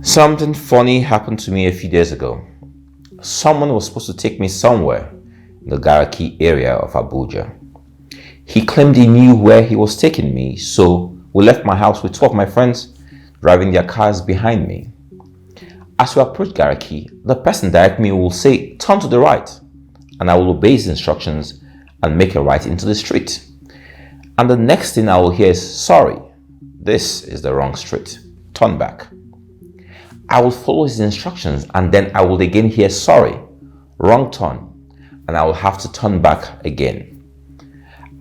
Something funny happened to me a few days ago. Someone was supposed to take me somewhere in the Garaki area of Abuja. He claimed he knew where he was taking me, so we left my house with two of my friends driving their cars behind me. As we approach Garaki, the person directing me will say, "Turn to the right," and I will obey his instructions and make a right into the street. And the next thing I will hear is, "Sorry, this is the wrong street. Turn back." I will follow his instructions and then I will again hear, "Sorry, wrong turn," and I will have to turn back again.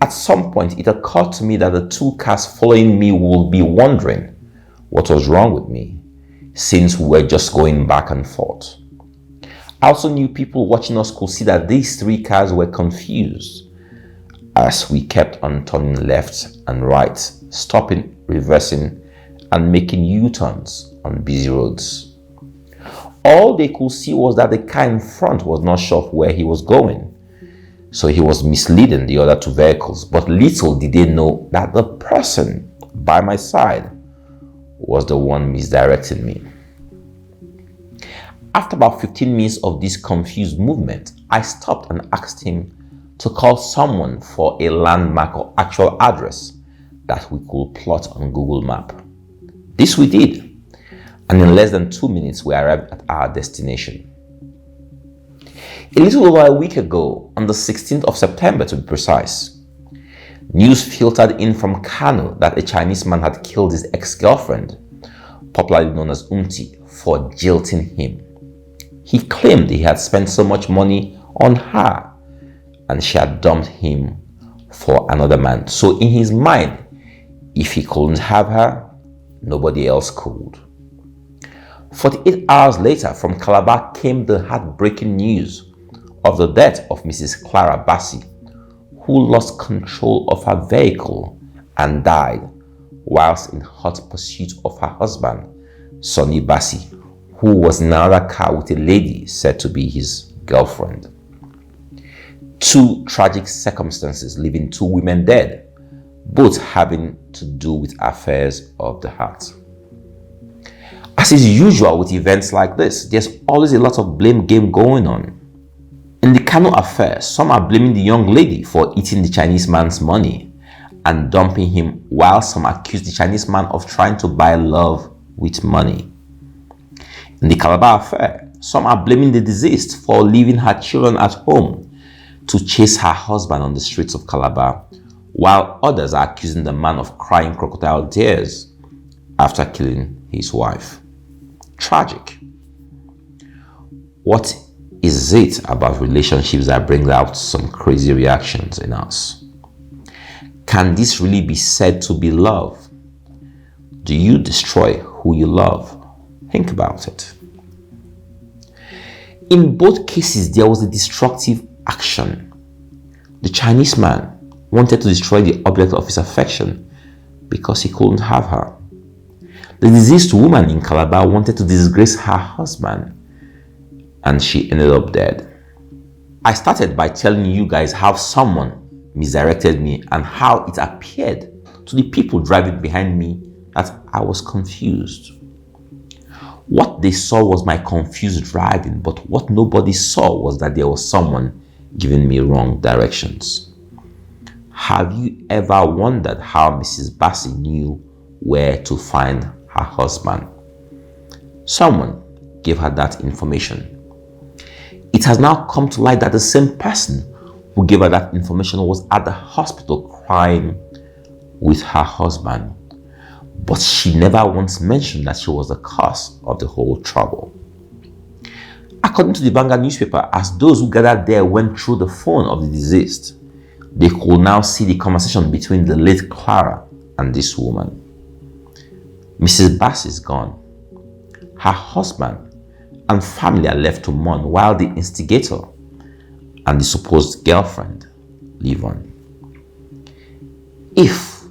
At some point, it occurred to me that the two cars following me would be wondering what was wrong with me, since we were just going back and forth. I also knew people watching us could see that these three cars were confused as we kept on turning left and right, stopping, reversing, and making U-turns on busy roads. All they could see was that the car in front was not sure where he was going, so he was misleading the other two vehicles, but little did they know that the person by my side was the one misdirecting me. After about 15 minutes of this confused movement, I stopped and asked him to call someone for a landmark or actual address that we could plot on Google Map. This we did, and in less than 2 minutes we arrived at our destination. A little over a week ago, on the 16th of September to be precise, news filtered in from Kano that a Chinese man had killed his ex-girlfriend, popularly known as Umti, for jilting him. He claimed he had spent so much money on her and she had dumped him for another man. So in his mind, if he couldn't have her, nobody else could. 48 hours later, from Calabar came the heartbreaking news of the death of Mrs. Clara Bassi, who lost control of her vehicle and died whilst in hot pursuit of her husband, Sonny Bassi, who was in another car with a lady said to be his girlfriend. Two tragic circumstances leaving two women dead, both having to do with affairs of the heart. As is usual with events like this, there's always a lot of blame game going on. In the Kano affair, some are blaming the young lady for eating the Chinese man's money and dumping him, while some accuse the Chinese man of trying to buy love with money. In the Calabar affair, some are blaming the deceased for leaving her children at home to chase her husband on the streets of Calabar, while others are accusing the man of crying crocodile tears after killing his wife. Tragic. What is it about relationships that brings out some crazy reactions in us? Can this really be said to be love? Do you destroy who you love? Think about it. In both cases, there was a destructive action. The Chinese man wanted to destroy the object of his affection because he couldn't have her. The deceased woman in Calabar wanted to disgrace her husband, and she ended up dead. I started by telling you guys how someone misdirected me and how it appeared to the people driving behind me that I was confused. What they saw was my confused driving, but what nobody saw was that there was someone giving me wrong directions. Have you ever wondered how Mrs. Bassi knew where to find her husband? Someone gave her that information. It has now come to light that the same person who gave her that information was at the hospital crying with her husband, but she never once mentioned that she was the cause of the whole trouble. According to the Vanguard newspaper, as those who gathered there went through the phone of the deceased, they could now see the conversation between the late Clara and this woman. Mrs. Bass is gone. Her husband and family are left to mourn while the instigator and the supposed girlfriend live on. If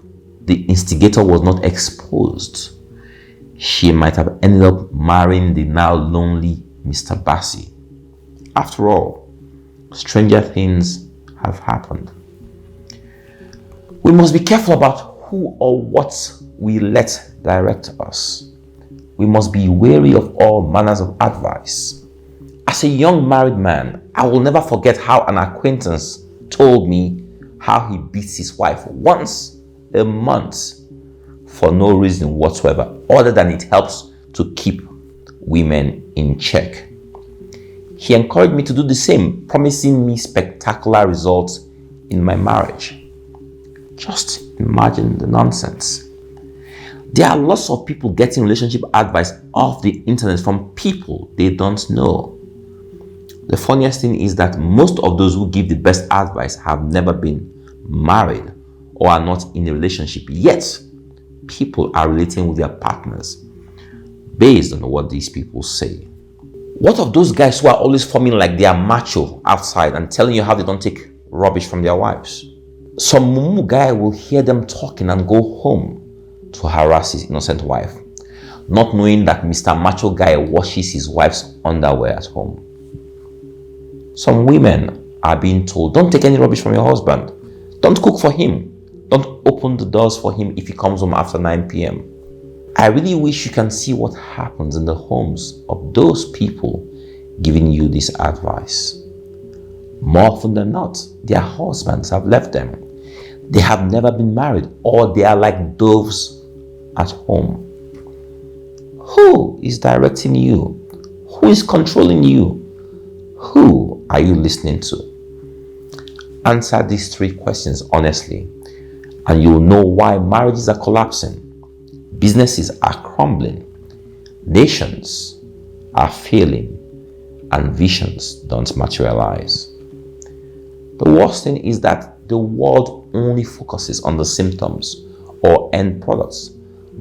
the instigator was not exposed, she might have ended up marrying the now lonely Mr. Bassi. After all, stranger things have happened. We must be careful about who or what we let direct us. We must be wary of all manners of advice. As a young married man, I will never forget how an acquaintance told me how he beats his wife once a month for no reason whatsoever, other than it helps to keep women in check. He encouraged me to do the same, promising me spectacular results in my marriage. Just imagine the nonsense. There are lots of people getting relationship advice off the internet from people they don't know. The funniest thing is that most of those who give the best advice have never been married or are not in a relationship yet. People are relating with their partners based on what these people say. What of those guys who are always forming like they are macho outside and telling you how they don't take rubbish from their wives? Some mumu guy will hear them talking and go home to harass his innocent wife, not knowing that Mr Macho guy washes his wife's underwear at home. Some women are being told, don't take any rubbish from your husband. Don't cook for him. Don't open the doors for him if he comes home after 9 p.m. I really wish you can see what happens in the homes of those people giving you this advice. More often than not, their husbands have left them. They have never been married, or they are like doves at home. Who is directing you? Who is controlling you? Who are you listening to? Answer these 3 questions honestly, and you'll know why marriages are collapsing, businesses are crumbling, nations are failing, and visions don't materialize. The worst thing is that the world only focuses on the symptoms or end products,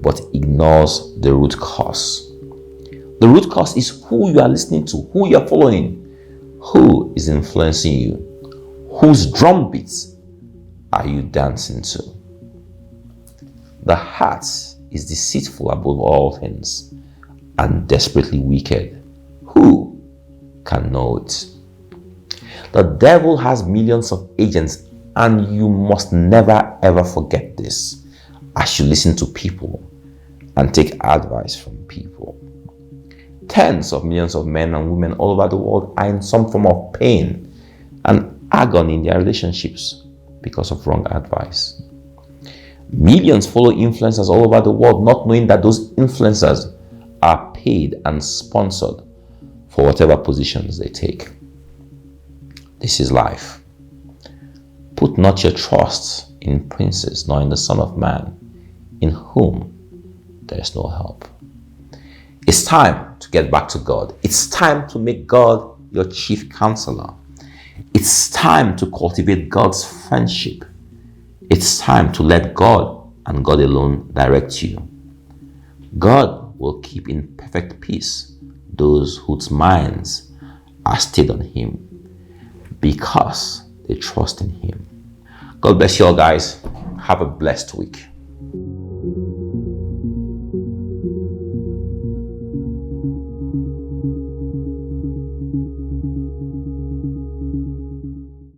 but ignores the root cause. The root cause is who you are listening to, who you are following, who is influencing you, whose drum beats are you dancing to. The heart is deceitful above all things and desperately wicked. Who can know it? The devil has millions of agents, and you must never ever forget this as you listen to people and take advice from people. Tens of millions of men and women all over the world are in some form of pain and agony in their relationships because of wrong advice. Millions follow influencers all over the world, not knowing that those influencers are paid and sponsored for whatever positions they take. This is life. Put not your trust in princes, nor in the Son of Man, in whom there is no help. It's time to get back to God. It's time to make God your chief counselor. It's time to cultivate God's friendship. It's time to let God and God alone direct you. God will keep in perfect peace those whose minds are stayed on Him because they trust in Him. God bless you all, guys. Have a blessed week.